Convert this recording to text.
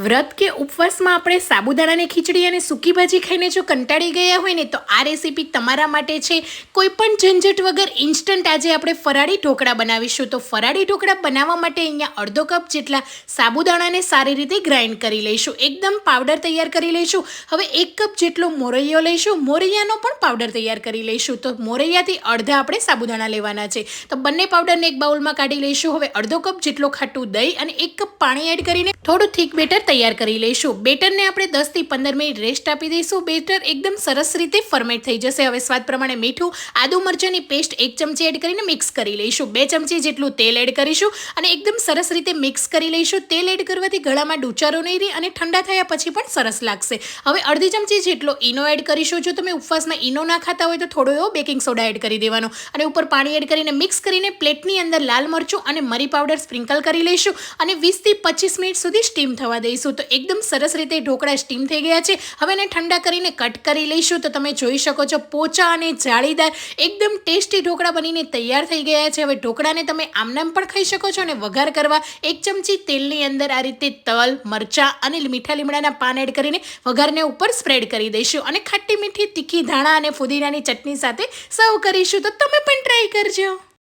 વ્રત કે ઉપવાસમાં આપણે સાબુદાણાની ખીચડી અને સૂકી ભાજી ખાઈને જો કંટાળી ગયા હોય ને તો આ રેસીપી તમારા માટે છે. કોઈ પણ ઝંઝટ વગર ઇન્સ્ટન્ટ આજે આપણે ફરાળી ઢોકળા બનાવીશું. તો ફરાળી ઢોકળા બનાવવા માટે અહીંયા અડધો કપ જેટલા સાબુદાણાને સારી રીતે ગ્રાઇન્ડ કરી લઈશું. એકદમ પાવડર તૈયાર કરી લઈશું. હવે 1 કપ જેટલો મોરૈયો લઈશું. મોરૈયાનો પણ પાવડર તૈયાર કરી લઈશું. તો મોરૈયાથી અડધા આપણે સાબુદાણા લેવાના છે. તો બંને પાવડરને એક બાઉલમાં કાઢી લઈશું. હવે અડધો કપ જેટલો ખાટું દહીં અને 1 કપ પાણી એડ કરીને થોડું થીક બેટર તૈયાર કરી લઈશું. બેટરને આપણે 10 થી 15 મિનિટ રેસ્ટ આપી દઈશું. બેટર એકદમ સરસ રીતે ફર્મેટ થઈ જશે. હવે સ્વાદ પ્રમાણે મીઠું, આદુ મરચાંની પેસ્ટ 1 ચમચી એડ કરીને મિક્સ કરી લઈશું. 2 ચમચી જેટલું તેલ એડ કરીશું અને એકદમ સરસ રીતે મિક્સ કરી લઈશું. તેલ એડ કરવાથી ગળામાં ડૂચારો નહીં રહે અને ઠંડા થયા પછી પણ સરસ લાગશે. હવે અડધી ચમચી જેટલો ઈનો એડ કરીશું. જો તમે ઉપવાસમાં ઈનો ના ખાતા હોય તો થોડો એવો બેકિંગ સોડા એડ કરી દેવાનો અને ઉપર પાણી એડ કરીને મિક્સ કરીને પ્લેટની અંદર લાલ મરચું અને મરી પાવડર સ્પ્રિંકલ કરી લઈશું અને 20 થી 25 મિનિટ સુધી સ્ટીમ થવા દઈશું. તો એકદમ સરસ રીતે ઢોકળા સ્ટીમ થઈ ગયા છે. હવે એને ઠંડા કરીને કટ કરી લઈશું. તો તમે જોઈ શકો છો પોચા અને જાળીદાર એકદમ ટેસ્ટી ઢોકળા બનીને તૈયાર થઈ ગયા છે. હવે ઢોકળાને તમે આમનામ પણ ખાઈ શકો છો અને વઘાર કરવા 1 ચમચી તેલની અંદર આ રીતે તલ, મરચાં અને મીઠા લીમડાના પાન એડ કરીને વઘારને ઉપર સ્પ્રેડ કરી દઈશું અને ખાટી મીઠી તીખી ધાણા અને ફુદીનાની ચટણી સાથે સર્વ કરીશું. તો તમે પણ ટ્રાય કરજો.